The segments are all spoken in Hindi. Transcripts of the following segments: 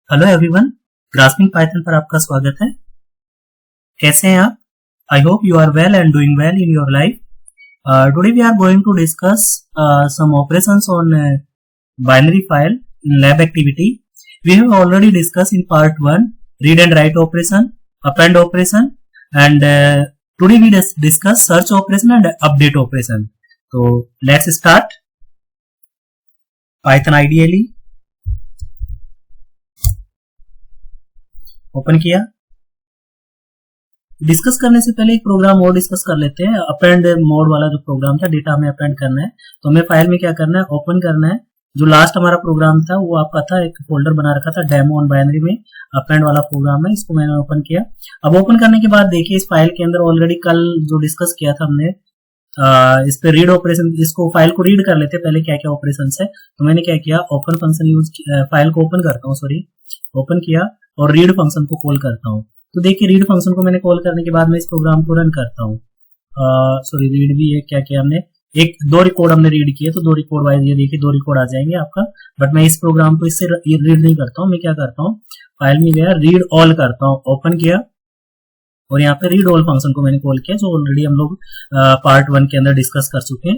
हेलो एवरीवन, ग्रास्पिंग पाइथन पर आपका स्वागत है। कैसे हैं आप? I hope you are well and doing well in your life. Today we are going to discuss some operations on binary file in lab activity. We have already discussed in part 1 read and write operation, append operation, and today we discuss search operation and update operation. So let's start. Python IDE open किया। डिस्कस करने से पहले एक प्रोग्राम और डिस्कस कर लेते हैं। अपेंड मोड वाला जो प्रोग्राम था, डेटा हमें अपेंड करना है, तो हमें फाइल में क्या करना है, ओपन करना है। जो लास्ट हमारा प्रोग्राम था वो आपका था, एक फोल्डर बना रखा था डेमो ऑन बाइनरी में, अपेंड वाला प्रोग्राम है, इसको मैंने ओपन किया। अब ओपन करने के बाद देखिए इस फाइल के अंदर ऑलरेडी कल जो डिस्कस किया था हमने, इस पे रीड ऑपरेशन, इसको फाइल को रीड कर लेते हैं पहले क्या क्या ऑपरेशन है। तो मैंने क्या किया, ओपन फंक्शन यूज, फाइल को ओपन करता हूँ, सॉरी ओपन किया और रीड फंक्शन को कॉल करता हूँ। तो देखिए रीड फंक्शन को मैंने कॉल करने के बाद मैं इस प्रोग्राम को रन करता हूँ। सॉरी रीड भी है, क्या किया हमने, दो रिकॉर्ड हमने रीड किए, तो दो रिकॉर्ड वाइज ये देखिए दो रिकॉर्ड आ जाएंगे आपका। बट मैं इस प्रोग्राम को इससे रीड नहीं करता हूँ, मैं क्या करता हूँ, फाइल में गया, रीड ऑल करता हूँ, ओपन किया और यहाँ पे रीड ऑल फंक्शन को मैंने कॉल किया, जो ऑलरेडी हम लोग पार्ट 1 के अंदर डिस्कस कर चुके हैं।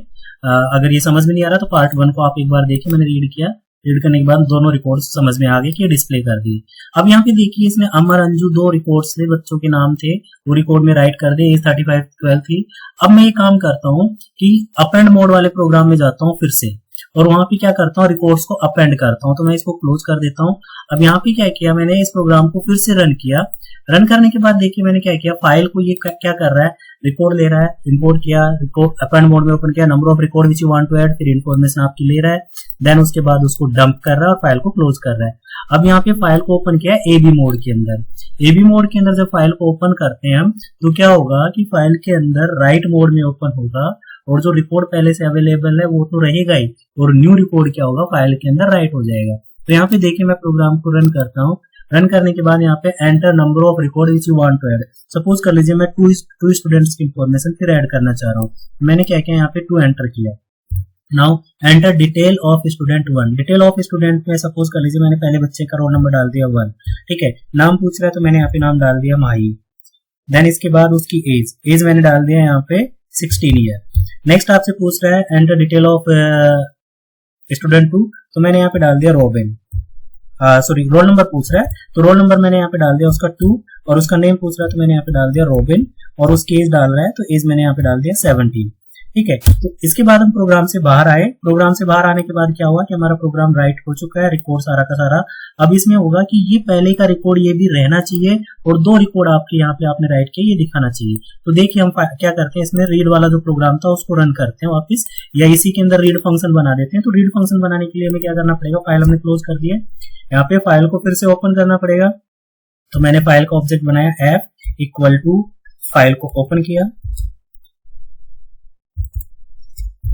अगर ये समझ में नहीं आ रहा तो पार्ट 1 को आप एक बार देखिए, मैंने रीड किया, रीड करने के बाद दोनों रिकॉर्ड्स समझ में आ गए कि डिस्प्ले कर दी। अब यहाँ पे देखिए इसने अमर अंजू दो रिकॉर्ड्स थे, बच्चों के नाम थे, वो रिकॉर्ड में राइट कर दिए, 35 12 थी। अब मैं ये काम करता हूँ कि अपेंड मोड वाले प्रोग्राम में जाता हूँ फिर से, और वहां पे क्या करता हूँ, रिकॉर्ड्स को अपेंड करता हूँ। तो मैं इसको क्लोज कर देता हूँ। अब यहाँ पे क्या किया मैंने, इस प्रोग्राम को फिर से रन किया। रन करने के बाद देखिए मैंने क्या किया, फाइल को ये क्या कर रहा है, रिकॉर्ड ले रहा है, इंपोर्ट किया, रिकॉर्ड अपेंड मोड में ओपन किया, number of record which you want to add, फिर इन्फॉर्मेशन आपकी ले रहा है, देन उसके बाद उसको डंप कर रहा है और फाइल को क्लोज कर रहा है। अब यहाँ पे फाइल को ओपन किया एबी मोड के अंदर। एबी मोड के अंदर जब फाइल को ओपन करते हैं हम, तो क्या होगा कि फाइल के अंदर राइट मोड में ओपन होगा, और जो रिकॉर्ड पहले से अवेलेबल है वो तो रहेगा ही, और न्यू रिकॉर्ड क्या होगा, फाइल के अंदर राइट हो जाएगा। तो यहाँ पे देखिए मैं प्रोग्राम को रन करता हूँ। रन करने के बाद यहाँ पे enter number of record which you want to add, suppose कर लीजिए मैं टू स्टूडेंट्स की इंफॉर्मेशन फिर ऐड करना चाह रहा हूँ। मैंने क्या किया, यहाँ पे 2 एंटर किया। Now enter detail of student 1। Detail of student में सपोज कर लीजिए मैंने पहले बच्चे का रोल नंबर डाल दिया 1, ठीक है। नाम पूछ रहा है तो मैंने यहाँ पे नाम डाल दिया माही। देन इसके बाद उसकी एज मैंने डाल दिया यहाँ पे 16 ईयर। नेक्स्ट आपसे पूछ रहा है एंटर डिटेल ऑफ स्टूडेंट 2, तो मैंने यहाँ पे डाल दिया रॉबिन। सॉरी रोल नंबर पूछ रहा है, तो रोल नंबर मैंने यहाँ पे डाल दिया उसका 2, और उसका नेम पूछ रहा है तो मैंने यहाँ पे डाल दिया रॉबिन, और उसकी एज डाल रहा है तो एज मैंने यहाँ पे डाल दिया 17, ठीक है। तो इसके बाद हम प्रोग्राम से बाहर आए। प्रोग्राम से बाहर आने के बाद क्या हुआ कि हमारा प्रोग्राम राइट हो चुका है, रिकॉर्ड सारा का सारा। अब इसमें होगा कि ये पहले का रिकॉर्ड ये भी रहना चाहिए, और दो रिकॉर्ड आपके यहाँ पे आपने राइट किया ये दिखाना चाहिए। तो देखिए हम क्या करते हैं, इसमें रीड वाला जो प्रोग्राम था उसको रन करते हैं वापिस, या इसी के अंदर रीड फंक्शन बना देते हैं। तो रीड फंक्शन बनाने के लिए हमें क्या करना पड़ेगा, फाइल हमने क्लोज कर दिया, यहाँ पे फाइल को फिर से ओपन करना पड़ेगा। तो मैंने फाइल का ऑब्जेक्ट बनाया एफ इक्वल टू, फाइल को ओपन किया,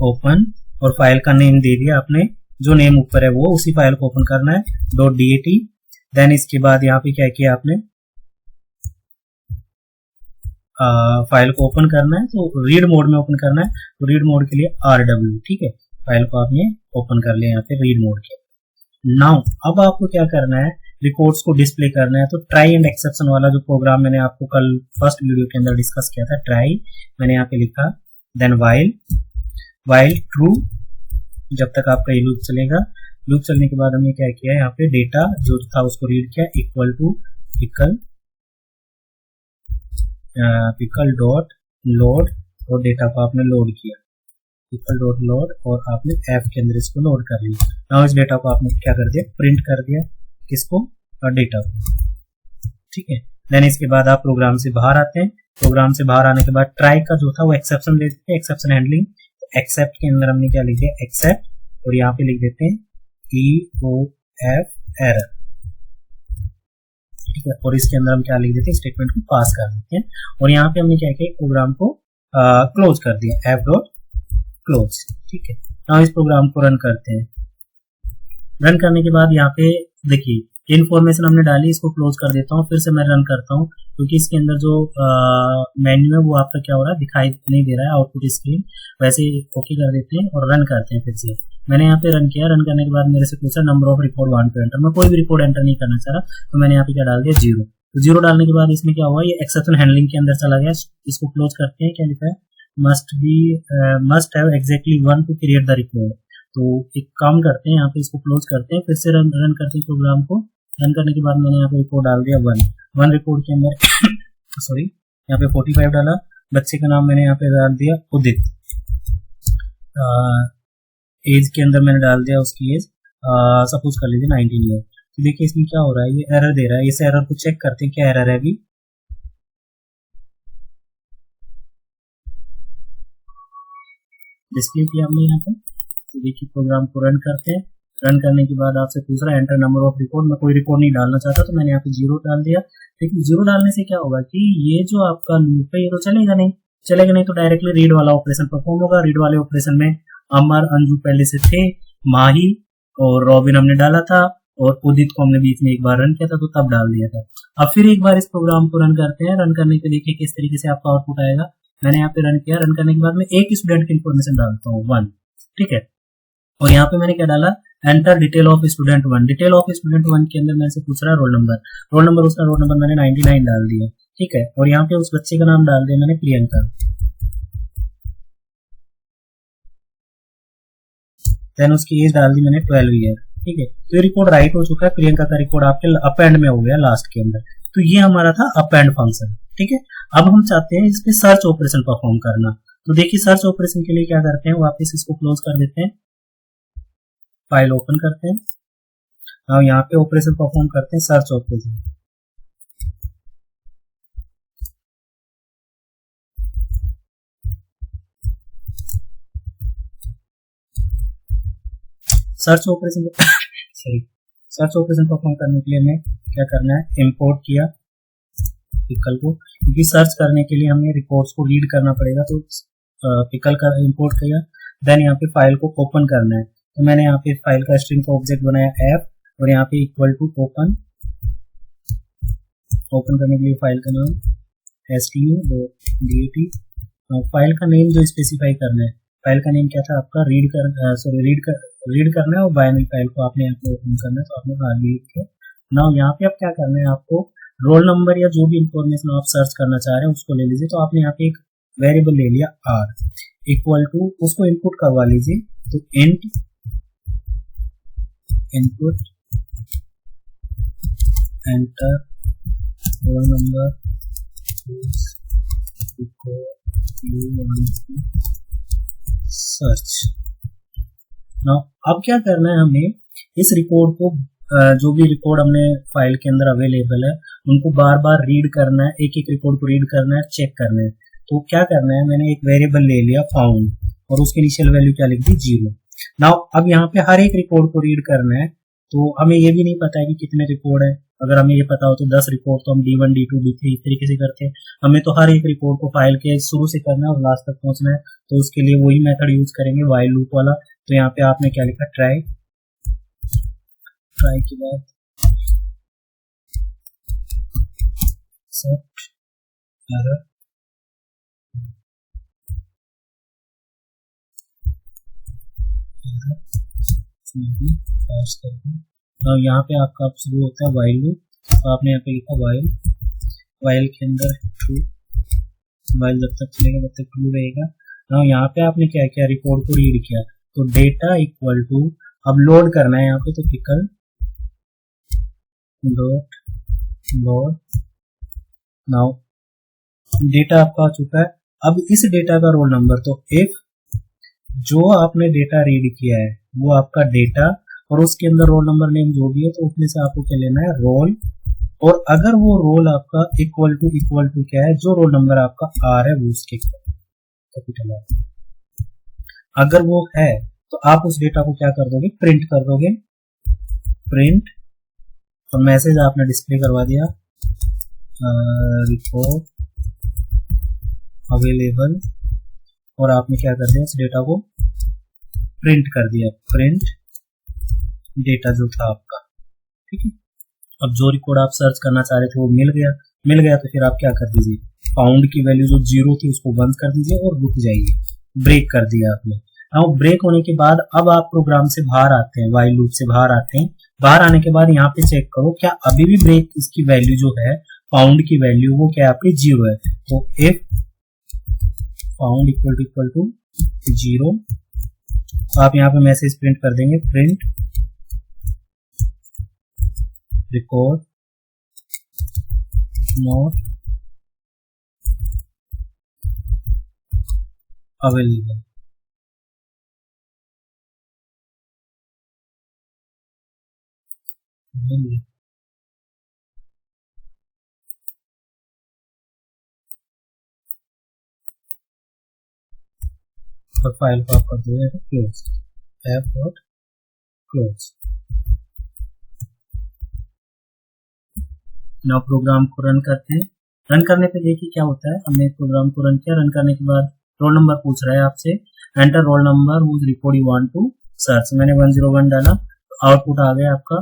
ओपन, और फाइल का नेम दे दिया आपने, जो नेम ऊपर है वो उसी फाइल को ओपन करना है, .dat। देन इसके बाद यहाँ पे क्या किया आपने, फाइल को ओपन करना है, तो रीड मोड में ओपन करना है, तो रीड मोड के लिए RW, ठीक है। फाइल को आपने ओपन कर लिया यहाँ पे रीड मोड के। नाउ अब आपको क्या करना है, रिकॉर्ड्स को डिस्प्ले करना है। तो ट्राई एंड एक्सेप्शन वाला जो प्रोग्राम मैंने आपको कल फर्स्ट वीडियो के अंदर डिस्कस किया था, ट्राई मैंने यहाँ पे लिखा, देन वाइल ट्रू, जब तक आपका ये लूप चलेगा। लूप चलने के बाद हमने क्या किया, यहाँ पे डेटा जो था उसको रीड किया, equal to pickle dot load, और डेटा को आपने लोड किया, पिकल डॉट लोड, और आपने एफ के अंदर इसको लोड कर लिया। नाउ इस डेटा को आपने क्या कर दिया, प्रिंट कर दिया, किसको, डेटा को, ठीक है। देन इसके बाद आप प्रोग्राम से बाहर आते हैं। प्रोग्राम से बाहर आने के बाद ट्राई का जो था वो एक्सेप्शन दे देते हैं, एक्सेप्शन हैंडलिंग। एक्सेप्ट के अंदर हमने क्या लिख दिया, एक्सेप्ट, और यहाँ पे लिख देते हैं EOF एरर, ठीक है। और इसके अंदर हम क्या लिख देते हैं, स्टेटमेंट को पास कर देते हैं। और यहाँ पे हमने क्या किया, प्रोग्राम को क्लोज कर दिया, f.close, ठीक है। now इस प्रोग्राम को रन करते हैं। रन करने के बाद यहाँ पे देखिए इन्फॉर्मेशन हमने डाली, इसको क्लोज कर देता हूँ, फिर से मैं रन करता हूँ, क्योंकि इसके अंदर जो मेन्यू है वो आपका क्या हो रहा है, दिखाई नहीं दे रहा है आउटपुट स्क्रीन। वैसे ओके कर देते हैं और रन करते हैं फिर से। मैंने यहाँ पे रन किया, रन करने के बाद मेरे से पूछा number of report want to enter, मैं कोई भी रिपोर्ट एंटर नहीं करना चाह रहा, तो मैंने यहाँ पे क्या डाल दिया 0। तो 0 डालने के बाद इसमें क्या हुआ, ये एक्सेप्शन हैंडलिंग के अंदर चला गया। इसको क्लोज करते हैं, क्या लिखा है, must have exactly 1 to create the report. तो एक काम करते हैं, यहाँ पे इसको क्लोज करते हैं, फिर से रन करते हैं प्रोग्राम को। रन करने के बाद मैंने यहाँ पे रिपोर्ट डाल दिया 1 रिपोर्ट के अंदर सॉरी यहाँ पे 45 डाला। बच्चे का नाम मैंने यहाँ पे डाल दिया उदित। एज के अंदर मैंने डाल दिया उसकी एज सपोज कर लीजिए 19 ईयर। तो देखिए इसमें क्या हो रहा है, ये एरर दे रहा है। इस एरर को चेक करते हैं क्या एरर है अभी। डिस्प्ले किया हमने यहाँ पे। तो देखिए प्रोग्राम को रन करते हैं। रन करने के बाद आपसे पूछ रहा है एंटर नंबर ऑफ रिपोर्ट। मैं कोई रिपोर्ट नहीं डालना चाहता, तो मैंने यहाँ पे 0 डाल दिया। लेकिन 0 डालने से क्या होगा कि ये जो आपका लूप है ये तो चलेगा नहीं, तो डायरेक्टली रीड वाला ऑपरेशन परफॉर्म होगा। रीड वाले ऑपरेशन में अमर अंजू पहले से थे, माही और रॉबिन हमने डाला था, और उदित को हमने बीच में एक बार रन किया था, तो तब डाल दिया था। अब फिर एक बार इस प्रोग्राम को रन करते हैं। रन करने के देखिए किस तरीके से आपका आउटपुट आएगा। मैंने यहाँ पे रन किया। रन करने के बाद मैं एक स्टूडेंट की इन्फॉर्मेशन डालता हूँ 1, ठीक है। और यहाँ पे मैंने क्या डाला, enter detail of student 1। Detail of student 1 के अंदर मैंने से पूछ रहा है रोल नंबर। उसका रोल नंबर मैंने 99 डाल दिया, ठीक है। और यहाँ पे उस बच्चे का नाम डाल दिया मैंने प्रियंका। देन उसकी एज डाल दी मैंने 12 ईयर, ठीक है। तो ये रिकॉर्ड राइट हो चुका है। प्रियंका का रिकॉर्ड आपके अपेंड में हो गया लास्ट के अंदर। तो ये हमारा था अपेंड फंक्शन, ठीक है। अब हम चाहते हैं इस पे सर्च ऑपरेशन परफॉर्म करना। तो देखिए सर्च ऑपरेशन के लिए क्या करते हैं, वापस इसको क्लोज कर देते हैं, फाइल ओपन करते हैं। अब यहाँ पे ऑपरेशन परफॉर्म करते हैं, search operation. Search operation perform करने के लिए हमें क्या करना है, इंपोर्ट किया पिकल को, क्योंकि सर्च करने के लिए हमें रिपोर्ट्स को रीड करना पड़ेगा। तो पिकल का इंपोर्ट किया। देन यहाँ पे फाइल को ओपन करना है। तो मैंने यहाँ पे फाइल का स्ट्रिंग का ऑब्जेक्ट बनाया एफ, और यहाँ पे इक्वल टू ओपन करने के लिए फाइल का नाम stu.dat। फाइल का नेम जो स्पेसिफाई करना है, फाइल का नेम क्या था आपका, रीड करना है, और बाइनरी फाइल को आपने यहाँ पे ओपन करना है। तो आपने रीड किया। नाउ यहाँ पे अब क्या करना है, आपको रोल नंबर या जो भी इंफॉर्मेशन आप सर्च करना चाह रहे हैं उसको ले लीजिए। तो आपने यहाँ पे एक वेरिएबल ले लिया r इक्वल टू, उसको इनपुट करवा लीजिए। तो int input enter roll number search. Now अब क्या करना है, हमें इस रिकॉर्ड को जो भी रिकॉर्ड हमने फाइल के अंदर अवेलेबल है उनको बार बार रीड करना है, एक एक रिकॉर्ड को रीड करना है, चेक करना है। तो क्या करना है, मैंने एक वेरिएबल ले लिया फाउंड, और उसकी इनिशियल वैल्यू क्या लिख दी 0। नाउ अब यहाँ पे हर एक रिकॉर्ड को रीड करना है। तो हमें ये भी नहीं पता है कि कितने रिकॉर्ड है। अगर हमें ये पता हो तो 10 रिकॉर्ड तो हम D1 D2 D3 इस तरीके से करते हैं। हमें तो हर एक रिकॉर्ड को फाइल के शुरू से करना है और लास्ट तक पहुंचना है। तो उसके लिए वही मेथड यूज करेंगे, व्हाइल लूप वाला। तो यहाँ पे आपने क्या लिखा, ट्राई के बाद सेट एरर, यहाँ पे आपका शुरू होता है व्हाइल लूप। तो आपने यहाँ पे लिखा व्हाइल के अंदर ट्रू, व्हाइल जब तक चलेगा तब तक ट्रू रहेगा। ना यहाँ पे आपने क्या किया, रिकॉर्ड को रीड किया। तो डेटा इक्वल टू, अब लोड करना है यहाँ पे, तो pickle dot load. Now data आपका आ चुका है। अब इस डेटा का रोल नंबर, तो इफ जो आपने डेटा रीड किया है वो आपका डेटा और उसके अंदर रोल नंबर नेम जो भी है, तो उसमें से आपको क्या लेना है, रोल। और अगर वो रोल आपका इक्वल टू क्या है, जो रोल नंबर आपका आर है वो उसके कैपिटल आर। अगर वो है तो आप उस डेटा को क्या कर दोगे, प्रिंट कर दोगे। प्रिंट और मैसेज आपने डिस्प्ले करवा दिया, रिपोर्ट अवेलेबल, और आपने क्या कर दिया, इस डेटा को प्रिंट कर दिया। प्रिंट डेटा जो था आपका, ठीक है। अब जो रिकॉर्ड आप सर्च करना चाह रहे थे वो मिल गया। तो फिर आप क्या कर दीजिए, फाउंड की वैल्यू जो 0 थी उसको बंद कर दीजिए और रुक जाइए। ब्रेक कर दिया आपने। नाउ ब्रेक होने के बाद अब आप प्रोग्राम से बाहर आते हैं, व्हाइल लूप से बाहर आते हैं। बाहर आने के बाद यहाँ पे चेक करो क्या अभी भी ब्रेक इसकी वैल्यू जो है पाउंड की वैल्यू वो क्या आपकी 0 है। तो इफ पाउंड इक्वल टू 0, तो आप यहाँ पे मैसेज प्रिंट कर देंगे, प्रिंट रिकॉर्ड नॉट अवेलेबल। और फाइल को आप कर देंगे क्लोज, क्लोज। नाउ प्रोग्राम को रन करते हैं। रन करने पे देखिए क्या होता है। हमने प्रोग्राम को रन किया, रन करने के बाद रोल नंबर पूछ रहा है आपसे, enter roll number whose report you want to search. मैंने 101 डाला, आउटपुट आ गया आपका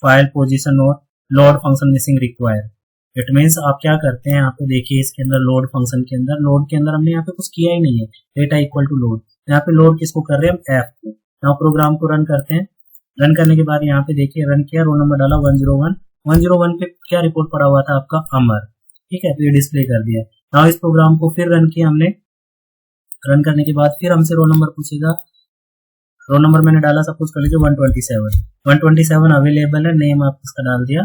फाइल पोजीशन और load function missing require. It means आप क्या करते हैं, यहाँ पे देखिए इसके अंदर लोड फंक्शन के अंदर, लोड के अंदर हमने यहाँ पे कुछ किया ही नहीं है, डेटा इक्वल टू लोड। यहाँ पे लोड किसको कर रहे हैं हम, एफ को। यहाँ प्रोग्राम को रन करते हैं। रन करने के बाद यहाँ पे देखिए रन किया, रोल नंबर डाला 101 पे क्या रिपोर्ट पड़ा हुआ था आपका अमर, ठीक है, तो ये डिस्प्ले कर दिया। नाउ इस प्रोग्राम को फिर रन किया हमने। रन करने के बाद फिर हमसे रोल नंबर पूछेगा, रोल नंबर मैंने डाला सपोज कर लीजिए 127 अवेलेबल है, नेम आप इसका डाल दिया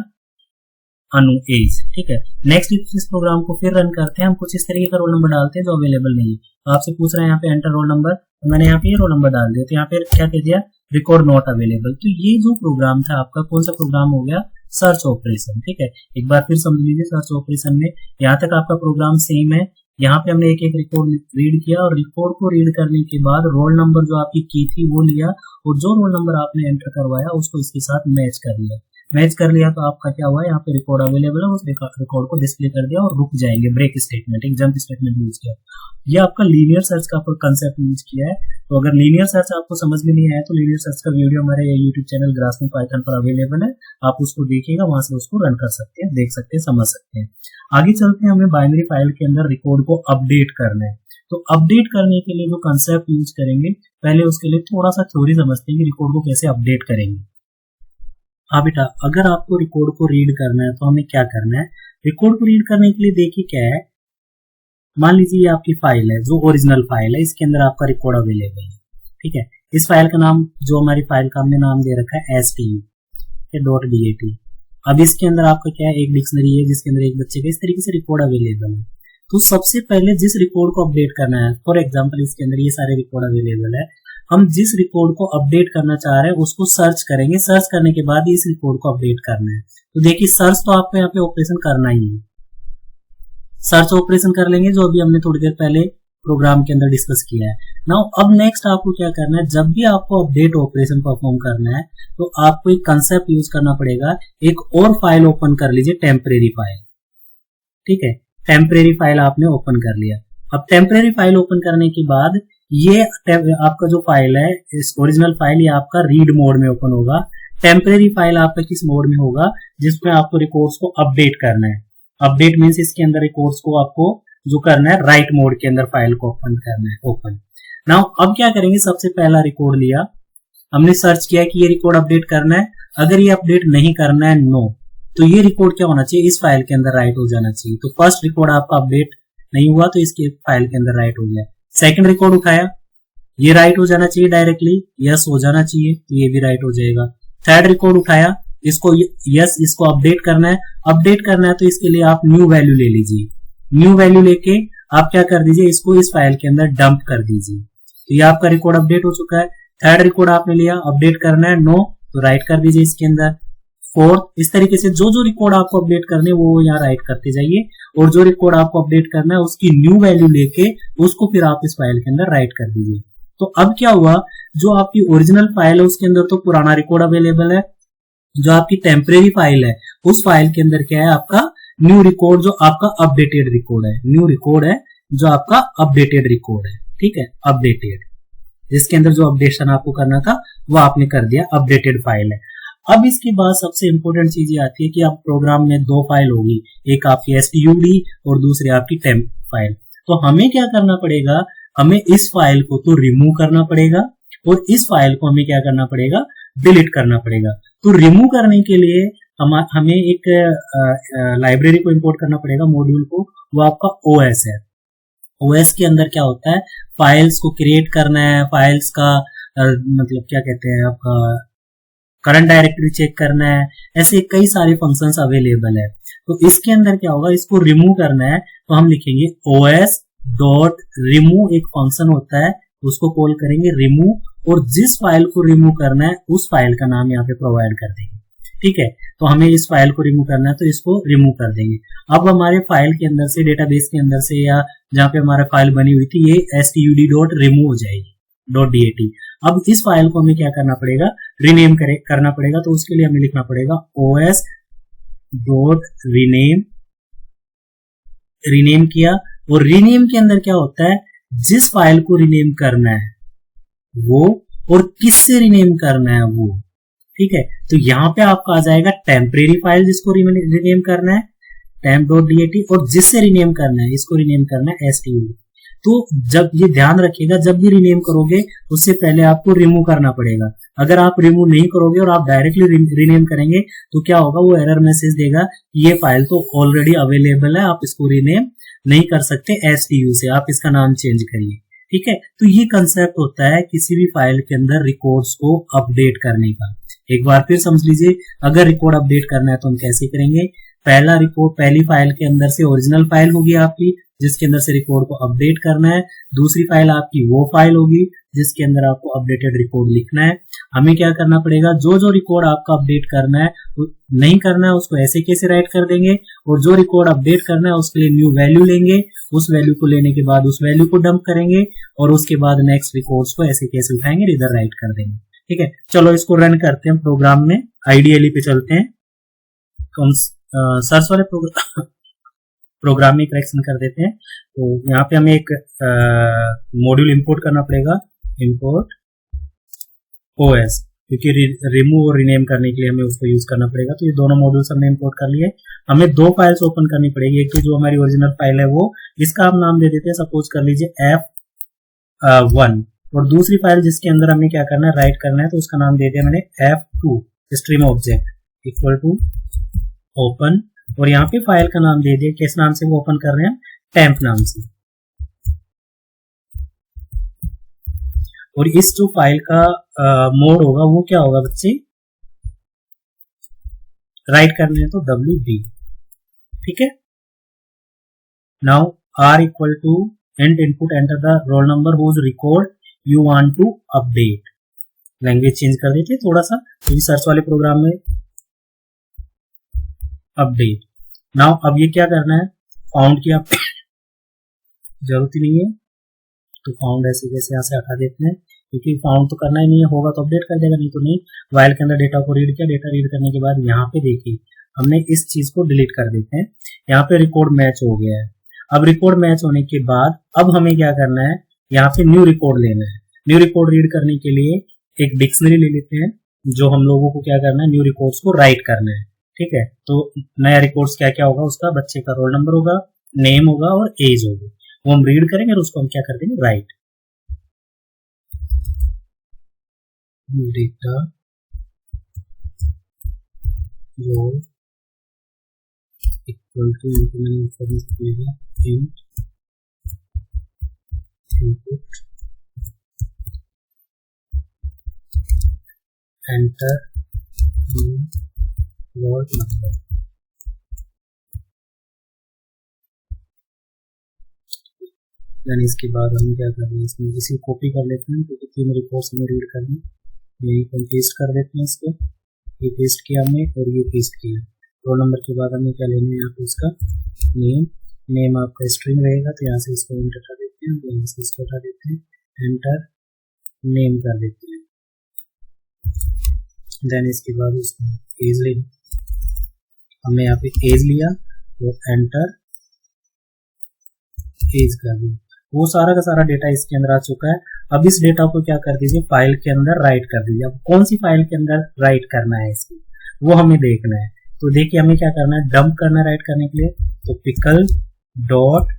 अनु एज, ठीक है। नेक्स्ट इस प्रोग्राम को फिर रन करते हैं। हम कुछ इस तरीके का रोल नंबर डालते हैं जो अवेलेबल नहीं है। तो आपसे पूछ रहे हैं यहाँ पे एंटर रोल नंबर, तो मैंने यहाँ पे ये रोल नंबर डाल दिया। तो यहाँ पे क्या कह दिया, रिकॉर्ड नॉट अवेलेबल। तो ये जो प्रोग्राम था आपका कौन सा प्रोग्राम हो गया, सर्च ऑपरेशन, ठीक है। एक बार फिर समझ लीजिए, सर्च ऑपरेशन में यहाँ तक आपका प्रोग्राम सेम है। यहाँ पे हमने एक एक रिकॉर्ड रीड किया और रिकॉर्ड को रीड करने के बाद रोल नंबर जो आपकी की थी वो लिया और जो रोल नंबर आपने एंटर करवाया उसको इसके साथ मैच कर लिया। मैच कर लिया तो आपका क्या हुआ, यहाँ पे रिकॉर्ड अवेलेबल है, उस रिकॉर्ड को डिस्प्ले कर दिया और रुक जाएंगे। ब्रेक स्टेटमेंट, एक जंप स्टेटमेंट यूज किया। ये आपका लीनियर सर्च का कंसेप्ट यूज किया है। तो अगर लीनियर सर्च आपको समझ में नहीं आया तो लीनियर सर्च का वीडियो हमारे यूट्यूब चैनल ग्रास्पिंग पाइथन पर अवेलेबल है, आप उसको देखिएगा, वहां से उसको रन कर सकते हैं, देख सकते हैं, समझ सकते हैं। आगे चलते हैं, हमें बाइनरी फाइल के अंदर रिकॉर्ड को अपडेट करना है। तो अपडेट करने के लिए जो कंसेप्ट यूज करेंगे, पहले उसके लिए थोड़ा सा थ्योरी समझते हैं कि रिकॉर्ड को कैसे अपडेट करेंगे। हाँ बेटा, अगर आपको रिकॉर्ड को रीड करना है तो हमें क्या करना है, रिकॉर्ड को रीड करने के लिए देखिए क्या है, मान लीजिए ये आपकी फाइल है जो ओरिजिनल फाइल है, इसके अंदर आपका रिकॉर्ड अवेलेबल है, ठीक है। इस फाइल का नाम, जो हमारी फाइल का हमने नाम दे रखा है STU.dat। अब इसके अंदर आपका क्या है, एक डिक्शनरी है जिसके अंदर एक बच्चे का इस तरीके से रिकॉर्ड अवेलेबल है। तो सबसे पहले जिस रिकॉर्ड को अपडेट करना है, फॉर एग्जाम्पल इसके अंदर ये सारे रिकॉर्ड अवेलेबल है, हम जिस रिकॉर्ड को अपडेट करना चाह रहे हैं उसको सर्च करेंगे। सर्च करने के बाद इस रिकॉर्ड को अपडेट करना है। तो देखिए सर्च तो आपको यहाँ पे ऑपरेशन करना ही है, सर्च ऑपरेशन कर लेंगे जो अभी हमने थोड़ी देर पहले प्रोग्राम के अंदर डिस्कस किया है। नाउ अब नेक्स्ट आपको क्या करना है, जब भी आपको अपडेट ऑपरेशन परफॉर्म करना है तो आपको एक कंसेप्ट यूज करना पड़ेगा। एक और फाइल ओपन कर लीजिए, टेम्परेरी फाइल, ठीक है। टेम्परेरी फाइल आपने ओपन कर लिया। अब टेम्परेरी फाइल ओपन करने के बाद ये आपका जो फाइल है, इस ओरिजिनल फाइल, ये आपका रीड मोड में ओपन होगा। टेम्परेरी फाइल आपका किस मोड में होगा, जिसमें आपको रिकॉर्ड्स को अपडेट करना है। अपडेट मींस इसके अंदर रिकॉर्ड्स को आपको जो करना है, राइट मोड के अंदर फाइल को ओपन करना है, ओपन। नाउ अब क्या करेंगे, सबसे पहला रिकॉर्ड लिया, हमने सर्च किया कि ये रिकॉर्ड अपडेट करना है। अगर ये अपडेट नहीं करना है, नो, तो ये रिकॉर्ड क्या होना चाहिए, इस फाइल के अंदर राइट हो जाना चाहिए। तो फर्स्ट रिकॉर्ड आपका अपडेट नहीं हुआ तो इसके फाइल के अंदर राइट हो गया। सेकंड रिकॉर्ड उठाया, ये राइट हो जाना चाहिए डायरेक्टली, यस हो जाना चाहिए, तो ये भी राइट हो जाएगा। थर्ड रिकॉर्ड उठाया, इसको यस, इसको अपडेट करना है। अपडेट करना है तो इसके लिए आप न्यू वैल्यू ले लीजिए। न्यू वैल्यू लेके आप क्या कर दीजिए, इसको इस फाइल के अंदर डंप कर दीजिए। तो ये आपका रिकॉर्ड अपडेट हो चुका है। थर्ड रिकॉर्ड आपने लिया, अपडेट करना है, नो, तो राइट कर दीजिए इसके अंदर। फोर्थ, इस तरीके से जो जो रिकॉर्ड आपको अपडेट करने वो यहाँ राइट करते जाइए, और जो रिकॉर्ड आपको अपडेट करना है उसकी न्यू वैल्यू लेके उसको फिर आप इस फाइल के अंदर राइट कर दीजिए। तो अब क्या हुआ, जो आपकी ओरिजिनल फाइल है उसके अंदर तो पुराना रिकॉर्ड अवेलेबल है, जो आपकी टेम्परेरी फाइल है उस फाइल के अंदर क्या है, आपका न्यू रिकॉर्ड, जो आपका अपडेटेड रिकॉर्ड है, न्यू रिकॉर्ड है जो आपका अपडेटेड रिकॉर्ड है, ठीक है, अपडेटेड, जिसके अंदर जो अपडेशन आपको करना था वो आपने कर दिया, अपडेटेड फाइल है। अब इसके बाद सबसे इंपॉर्टेंट चीज ये आती है कि अब प्रोग्राम में दो फाइल होगी, एक आपकी STUD और दूसरी आपकी टेम्प फाइल। तो हमें क्या करना पड़ेगा, हमें इस फाइल को तो रिमूव करना पड़ेगा और इस फाइल को हमें क्या करना पड़ेगा, डिलीट करना पड़ेगा। तो रिमूव करने के लिए हमें एक लाइब्रेरी को इंपोर्ट करना पड़ेगा, मॉड्यूल को, वो आपका ओएस है। ओएस के अंदर क्या होता है, फाइल्स को क्रिएट करना है, फाइल्स का मतलब क्या कहते हैं आपका करंट डायरेक्टरी चेक करना है, ऐसे कई सारे फंक्शंस अवेलेबल है। तो इसके अंदर क्या होगा, इसको रिमूव करना है तो हम लिखेंगे os डॉट रिमूव, एक फंक्शन होता है उसको कॉल करेंगे रिमूव, और जिस फाइल को रिमूव करना है उस फाइल का नाम यहाँ पे प्रोवाइड कर देंगे। ठीक है, तो हमें इस फाइल को रिमूव करना है तो इसको रिमूव कर देंगे। अब हमारे फाइल के अंदर से, डेटाबेस के अंदर से, या जहाँ पे हमारा फाइल बनी हुई थी, ये std.remove हो जाएगी .dat। अब इस फाइल को हमें क्या करना पड़ेगा, रीनेम करना पड़ेगा। तो उसके लिए हमें लिखना पड़ेगा os डॉट रीनेम किया, और रीनेम के अंदर क्या होता है, जिस फाइल को रीनेम करना है वो, और किससे रीनेम करना है वो। ठीक है, तो यहाँ पे आपका आ जाएगा टेम्परेरी फाइल जिसको रीनेम करना है temp.dat, और जिससे रीनेम करना है, इसको रीनेम करना है std। तो जब ये ध्यान रखिएगा, जब भी रीनेम करोगे उससे पहले आपको रिमूव करना पड़ेगा। अगर आप रिमूव नहीं करोगे और आप डायरेक्टली रीनेम करेंगे तो क्या होगा, वो एरर मैसेज देगा ये फाइल तो ऑलरेडी अवेलेबल है, आप इसको रीनेम नहीं कर सकते STU से, आप इसका नाम चेंज करिए। ठीक है, तो ये कंसेप्ट होता है किसी भी फाइल के अंदर रिकॉर्ड्स को अपडेट करने का। एक बार फिर समझ लीजिए, अगर रिकॉर्ड अपडेट करना है तो हम कैसे करेंगे। पहला रिकॉर्ड, पहली फाइल के अंदर से ओरिजिनल फाइल होगी आपकी जिसके अंदर से रिकॉर्ड को अपडेट करना है, दूसरी फाइल आपकी वो फाइल होगी जिसके अंदर आपको अपडेटेड रिकॉर्ड लिखना है। हमें क्या करना पड़ेगा, जो जो रिकॉर्ड आपका अपडेट करना है, नहीं करना है उसको ऐसे कैसे राइट कर देंगे, और जो रिकॉर्ड अपडेट करना है उसके लिए न्यू वैल्यू लेंगे, उस वैल्यू को लेने के बाद उस वैल्यू को डंप करेंगे, और उसके बाद नेक्स्ट रिकॉर्ड्स को ऐसे कैसे उठाएंगे, इधर राइट कर देंगे। ठीक है, चलो इसको रन करते हैं प्रोग्राम में, आईडीएलई पे चलते हैं। तो हम सर्च वाले प्रोग्राम में करेक्शन कर देते हैं। तो यहाँ पे हमें एक मॉड्यूल इंपोर्ट करना पड़ेगा, इंपोर्ट ओएस, क्योंकि रिमूव और रीनेम करने के लिए हमें उसको यूज करना पड़ेगा। तो ये दोनों मॉड्यूल्स हमने इंपोर्ट कर लिए। हमें दो फाइल्स ओपन करनी पड़ेगी, एक तो जो हमारी ओरिजिनल फाइल है वो, इसका हम नाम दे देते हैं, सपोज कर लीजिए f1, और दूसरी फाइल जिसके अंदर हमें क्या करना है, राइट करना है, तो उसका नाम दे दिया मैंने f2 stream object equal to open, और यहाँ पे फाइल का नाम दे दिया, किस नाम से वो ओपन कर रहे हैं, टेम्प नाम से। और इस जो फाइल का मोड होगा वो क्या होगा बच्चे, राइट करने तो wd। ठीक है, now r equal to and input enter the roll number whose record you want to update. Language change कर देते थोड़ा सा, क्योंकि सर्च वाले प्रोग्राम में अपडेट। नाउ अब ये क्या करना है, फाउंड की आप जरूरत ही नहीं है, तो फाउंड ऐसे जैसे यहाँ से हटा देते हैं, क्योंकि फाउंड तो करना ही नहीं है, होगा तो अपडेट कर देगा, नहीं तो नहीं। वाइल के अंदर डेटा को रीड किया, डेटा रीड करने के बाद यहाँ पे देखिए हमने इस चीज को डिलीट कर देते हैं। यहाँ पे रिकॉर्ड मैच हो गया है। अब रिकॉर्ड मैच होने के बाद अब हमें क्या करना है, यहाँ पे न्यू रिकॉर्ड लेना है। न्यू रिकॉर्ड रीड करने के लिए एक डिक्शनरी ले लेते हैं, जो हम लोगों को क्या करना है, न्यू रिकॉर्ड्स को राइट करना है। ठीक है, तो नया रिकॉर्ड्स क्या क्या होगा, उसका बच्चे का रोल नंबर होगा, नेम होगा और एज होगी, वो हम रीड करेंगे और उसको हम क्या कर देंगे, right. Data roll equal to input enter roll number. Then इसके बाद हम क्या कर रहे हैं, इसमें इसी कॉपी कर लेते हैं, क्योंकि तीन रिपोर्ट्स हमें रीड करनी, यही हम पेस्ट कर देते हैं इसको। ये पेस्ट किया हमने और ये पेस्ट किया। रोल नंबर के बाद हमें क्या लेना है, यहाँ पे इसका नेम, नेम आपका स्ट्रिंग रहेगा, तो यहाँ से इसको एंटर कर देते हैं, यहाँ से इसको हटा देते हैं, एंटर नेम कर देते हैं। देन इसके बाद उसको एज ले, हमने यहाँ पे एज लिया तो एंटर एज कर दिया। वो सारा का सारा डेटा इसके अंदर आ चुका है। अब इस डेटा को क्या कर दीजिए, फाइल के अंदर राइट कर दीजिए। अब कौन सी फाइल के अंदर राइट करना है इसको, वो हमें देखना है। तो देखिए हमें क्या करना है, डंप करना है राइट करने के लिए, तो पिकल डॉट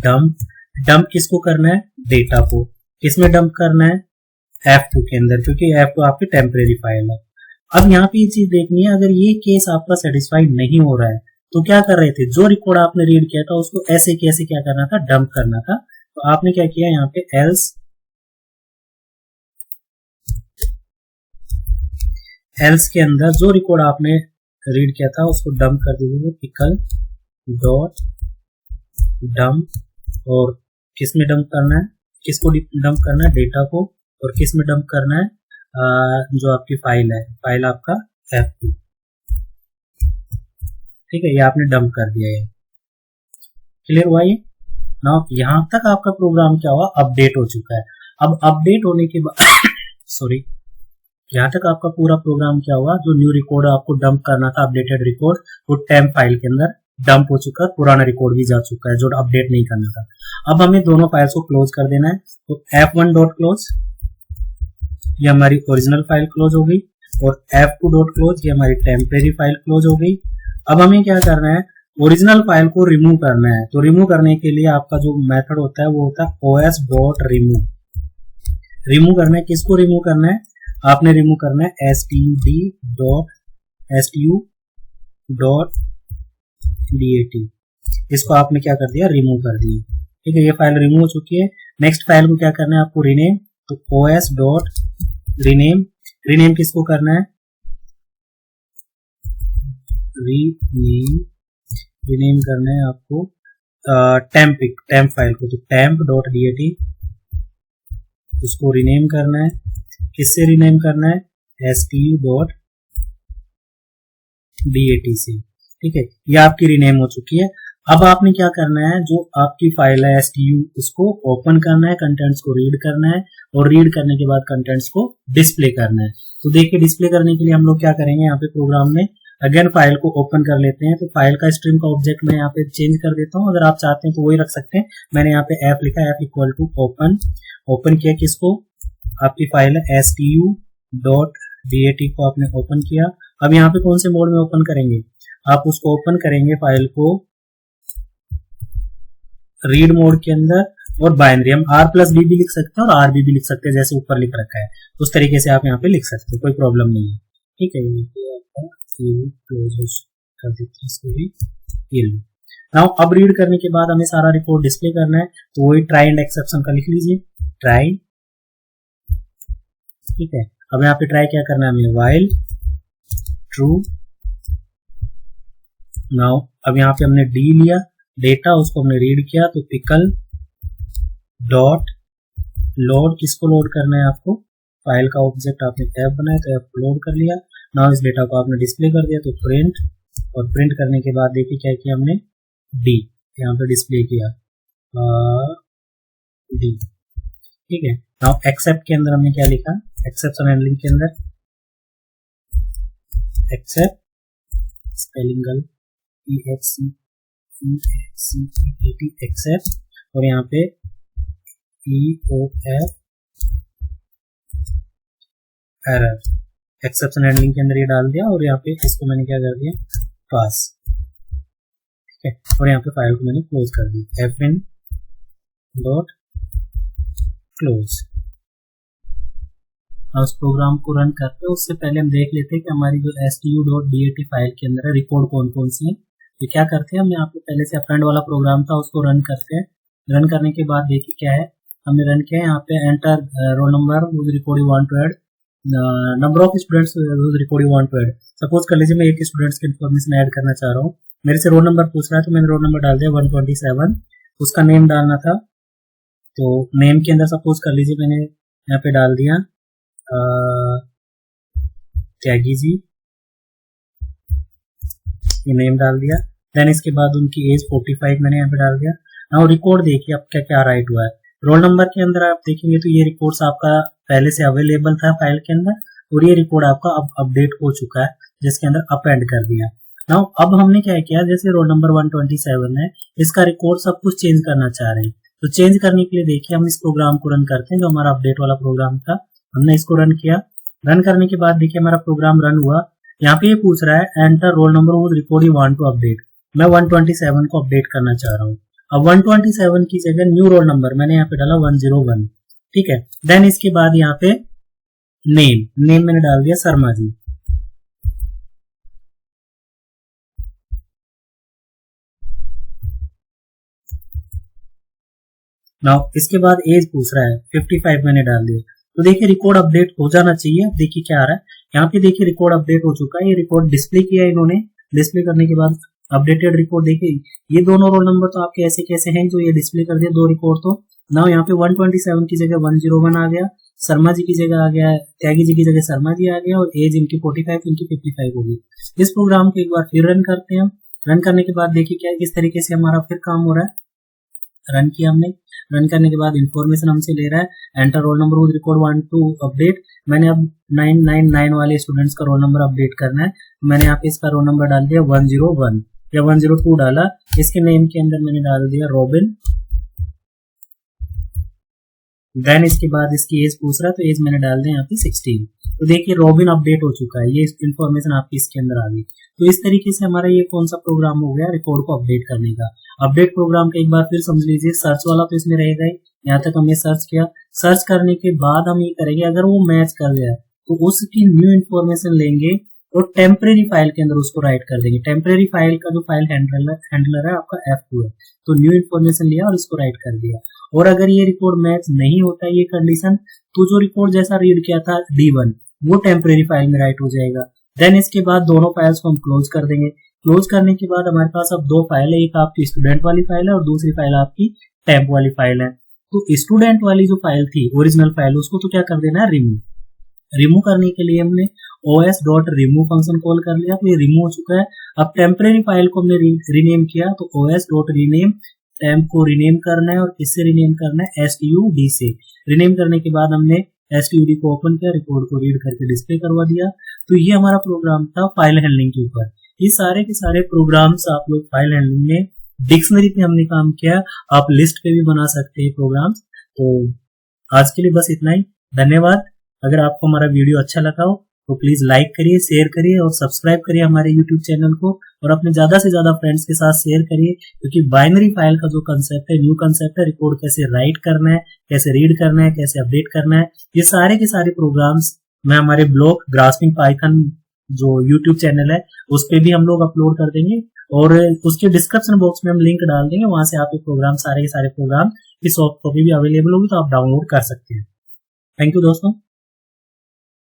डंप, डंप किसको करना है, डेटा को। किसमें डंप करना है, F2 के अंदर, क्योंकि F2 आपकी टेम्परेरी फाइल है। अब यहाँ पे ये चीज देखनी है, अगर ये केस आपका सेटिस्फाइड नहीं हो रहा है तो क्या कर रहे थे, जो रिकॉर्ड आपने रीड किया था उसको ऐसे कैसे क्या करना था, डंप करना था। तो आपने क्या किया यहाँ पे, एल्स के अंदर जो रिकॉर्ड आपने रीड किया था उसको डंप कर दीजिए, पिकल डॉट डंप। और किस में डंप करना है, किसको डंप करना है, डेटा को। और किस में डंप करना है, जो आपकी फाइल है, फाइल आपका F2, ठीक है, ये आपने डंप कर दिया है। क्लियर हुआ ये ना। यहां तक आपका प्रोग्राम क्या हुआ, अपडेट हो चुका है। अब अपडेट होने के बाद सॉरी, यहां तक आपका पूरा प्रोग्राम क्या हुआ, जो न्यू रिकॉर्ड आपको डंप करना था, अपडेटेड रिकॉर्ड, वो टेम्प फाइल के अंदर डंप हो चुका है, पुराना रिकॉर्ड भी जा चुका है जो अपडेट नहीं करना था। अब हमें दोनों फाइल्स को क्लोज कर देना है। तो F1 डॉट क्लोज, ये हमारी ओरिजिनल फाइल क्लोज हो गई, और F2 डॉट क्लोज, ये हमारी टेम्परेरी फाइल क्लोज हो गई। अब हमें क्या करना है, ओरिजिनल फाइल को रिमूव करना है। तो रिमूव करने के लिए आपका जो मेथड होता है वो होता है os डॉट रिमूव। रिमूव करना है, किसको रिमूव करना है, आपने रिमूव करना है stu डॉट dat। इसको आपने क्या कर दिया, रिमूव कर दिया, ठीक है, ये फाइल रिमूव हो चुकी है। नेक्स्ट फाइल को क्या करना है आपको, रीनेम। तो os डॉट रीनेम, रीनेम किसको करना है, रीनेम करना है आपको टेम्प फाइल को। तो टेम्प डॉट dat, उसको रीनेम करना है। किससे रीनेम करना है, stu डॉट dat से, ठीक है, ये आपकी रीनेम हो चुकी है। अब आपने क्या करना है, जो आपकी फाइल है stu, उसको ओपन करना है, कंटेंट्स को रीड करना है, और रीड करने के बाद कंटेंट्स को डिस्प्ले करना है। तो देखिए, डिस्प्ले करने के लिए हम लोग क्या करेंगे, यहाँ पे प्रोग्राम में अगेन फाइल को ओपन कर लेते हैं। तो फाइल का स्ट्रीम का ऑब्जेक्ट मैं यहाँ पे चेंज कर देता हूँ, अगर आप चाहते हैं तो वही रख सकते हैं। मैंने यहाँ पे f लिखा है, f equal to open. Open किया किसको, आपकी फाइल है stu डॉट dat को आपने ओपन किया। अब यहाँ पे कौन से मोड में ओपन करेंगे, आप उसको ओपन करेंगे फाइल को रीड मोड के अंदर, और बाइनरी, हम r+b भी लिख सकते हैं और rb भी लिख सकते हैं, जैसे ऊपर लिख रखा है उस तरीके से आप यहाँ पे लिख सकते हैं, कोई प्रॉब्लम नहीं है, ठीक है। कर देते हैं इसको भी। नाउ अब रीड करने के बाद हमें सारा रिकॉर्ड डिस्प्ले करना है, तो वही ट्राई एंड एक्सेप्शन का लिख लीजिए, ट्राई, ठीक है। अब यहाँ पे ट्राई क्या करना है हमें, व्हाइल ट्रू। नाउ अब यहाँ पे हमने डी लिया, डेटा, उसको हमने रीड किया, तो पिकल डॉट लोड, किसको लोड करना है आपको, फाइल का ऑब्जेक्ट आपने f बनाया तो f को लोड कर लिया। नाउ इस डेटा को आपने डिस्प्ले कर दिया, तो प्रिंट, और प्रिंट करने के बाद देखिए क्या किया हमने, डी यहाँ पे डिस्प्ले किया, डी, ठीक है। नाउ एक्सेप्ट के अंदर हमने क्या लिखा, एक्सेप्शन हैंडलिंग के अंदर एक्सेप्ट, स्पेलिंग गलत, एक्सेप्ट, और यहाँ पे EOF एरर, एक्सेप्शन हैंडलिंग के अंदर ये डाल दिया, और यहाँ पे इसको मैंने क्या कर दिया, पास, ठीक है। और यहाँ पे फाइल को मैंने क्लोज कर दिया, fn डॉट क्लोज। उस प्रोग्राम को रन करते हैं उससे पहले हम देख लेते हैं कि हमारी जो stu.dat फाइल के अंदर है रिकॉर्ड कौन कौन से हैं। तो क्या करते हैं, हम यहाँ पे पहले से अपरेंड वाला प्रोग्राम था उसको रन करते हैं। रन करने के बाद देखिए क्या है, हमने रन किया है, यहाँ पे enter roll number record you want to add, number of students record you want to add. Suppose कर लीजिए मैं एक स्टूडेंट्स की इन्फॉर्मेशन ऐड करना चाह रहा हूँ, मेरे से रोल नंबर पूछ रहा है, तो मैंने रोल नंबर डाल दिया 127, उसका नेम डालना था। तो नेम के अंदर सपोज कर लीजिए मैंने यहाँ पे डाल दिया त्यागी जी, ये नेम डाल दिया। देन इसके बाद उनकी एज 45 मैंने यहाँ पे डाल दिया। नाउ रिकॉर्ड देखिए अब क्या क्या राइट हुआ है। रोल नंबर के अंदर आप देखेंगे तो ये रिकॉर्ड्स आपका पहले से अवेलेबल था फाइल के अंदर, और ये रिकॉर्ड आपका अब अपडेट हो चुका है जिसके अंदर अपेंड कर दिया। नाउ अब हमने क्या किया, जैसे रोल नंबर 127 है, इसका रिकॉर्ड सब कुछ चेंज करना चाह रहे हैं। तो चेंज करने के लिए देखिए हम इस प्रोग्राम को रन करते हैं, जो हमारा अपडेट वाला प्रोग्राम था, हमने इसको रन किया। रन करने के बाद देखिए हमारा प्रोग्राम रन हुआ। यहाँ पे ये पूछ रहा है एंटर रोल नंबर वो record you want to update, मैं 127 को अपडेट करना चाह रहा हूँ। अब 127 की जगह न्यू रोल नंबर मैंने यहाँ पे डाला 101, ठीक है। देन इसके बाद यहाँ पे नेम मैंने डाल दिया शर्मा जी। नाउ इसके बाद एज पूछ रहा है, 55 मैंने डाल दिया। तो देखिए रिकॉर्ड अपडेट हो जाना चाहिए। देखिए क्या आ रहा है यहाँ पे, देखिए रिकॉर्ड अपडेट हो चुका है। ये रिकॉर्ड डिस्प्ले किया इन्होंने, डिस्प्ले करने के बाद अपडेटेड रिकॉर्ड, देखिए ये दोनों रोल नंबर तो आपके ऐसे कैसे हैं जो ये डिस्प्ले कर दिया, दो रिकॉर्ड। तो नाउ यहाँ पे 127 की जगह 101 आ गया, शर्मा जी की जगह आ गया, त्यागी जी की जगह शर्मा जी आ गया, और एज इनकी 45 इनकी 55 होगी। इस प्रोग्राम को एक बार फिर रन करते हैं। रन करने के बाद देखिए क्या किस तरीके से हमारा फिर काम हो रहा है। रन किया हमने, रन करने के बाद इंफॉर्मेशन हमसे ले रहा है enter roll number with record 1 to update. मैंने अब 999 वाले स्टूडेंट्स का रोल नंबर अपडेट करना है। मैंने यहाँ पे इसका रोल नंबर डाल दिया 101 या 102 डाला। इसके नेम के अंदर मैंने डाल दिया रॉबिन। देन इसके बाद इसकी एज पूछ रहा है, तो एज मैंने डाल दिया यहाँ पे 16। तो देखिए रॉबिन अपडेट हो चुका है, ये इन्फॉर्मेशन आपकी इसके अंदर आ गई। तो इस तरीके से हमारा ये कौन सा प्रोग्राम हो गया रिकॉर्ड को अपडेट करने का। अपडेट प्रोग्राम का एक बार फिर समझ लीजिए, सर्च वाला तो इसमें रहेगा ही, यहाँ तक हमने सर्च किया। सर्च करने के बाद हम ये करेंगे, अगर वो मैच कर गया तो उसकी न्यू इन्फॉर्मेशन लेंगे और टेम्परेरी फाइल के अंदर उसको राइट कर देंगे। टेम्परेरी फाइल का जो फाइल हैंडलर है आपका F2 है, तो न्यू इन्फॉर्मेशन लिया और इसको राइट कर दिया। और अगर ये रिकॉर्ड मैच नहीं होता ये कंडीशन, तो जो रिकॉर्ड जैसा रीड किया था D1 वो टेम्परेरी फाइल में राइट हो जाएगा। देन इसके बाद दोनों फाइल्स को हम क्लोज कर देंगे। क्लोज करने के बाद हमारे पास अब दो फाइल है, एक आपकी स्टूडेंट वाली फाइल है और दूसरी फाइल आपकी टेम्प वाली फाइल है। तो स्टूडेंट वाली जो फाइल थी ओरिजिनल फाइल, उसको तो क्या कर देना है, रिमूव करने के लिए हमने os.remove फंक्शन कॉल कर लिया, तो ये रिमूव हो चुका है। अब टेम्परेरी फाइल को हमने रीनेम किया, तो os.rename टेम्प को रीनेम करना है और किससे रीनेम करना है, std से। रीनेम करने के बाद हमने std को ओपन किया, रिकॉर्ड को रीड करके डिस्प्ले करवा दिया। तो ये हमारा प्रोग्राम था फाइल हैंडलिंग के ऊपर। ये सारे के सारे प्रोग्राम्स आप लोग फाइल हैंडलिंग में, डिक्शनरी पे हमने काम किया, आप लिस्ट पे भी बना सकते हैं प्रोग्राम्स। तो आज के लिए बस इतना ही, धन्यवाद। अगर आपको हमारा वीडियो अच्छा लगा हो तो प्लीज लाइक करिए, शेयर करिए और सब्सक्राइब करिए हमारे यूट्यूब चैनल को, और अपने ज्यादा से ज्यादा फ्रेंड्स के साथ शेयर करिए, क्योंकि बाइनरी फाइल का जो कंसेप्ट है, न्यू कंसेप्ट है, रिकॉर्ड कैसे राइट करना है, कैसे रीड करना है, कैसे अपडेट करना है, ये सारे के सारे प्रोग्राम्स मैं हमारे ब्लॉग ग्रास्पिंग पाइथन जो यूट्यूब चैनल है उस पर भी हम लोग अपलोड कर देंगे, और उसके डिस्क्रिप्शन बॉक्स में हम लिंक डाल देंगे, वहां से आप ये प्रोग्राम सारे के सारे प्रोग्राम की सॉफ्ट कॉपी भी अवेलेबल होगी, तो आप डाउनलोड कर सकते हैं। थैंक यू दोस्तों।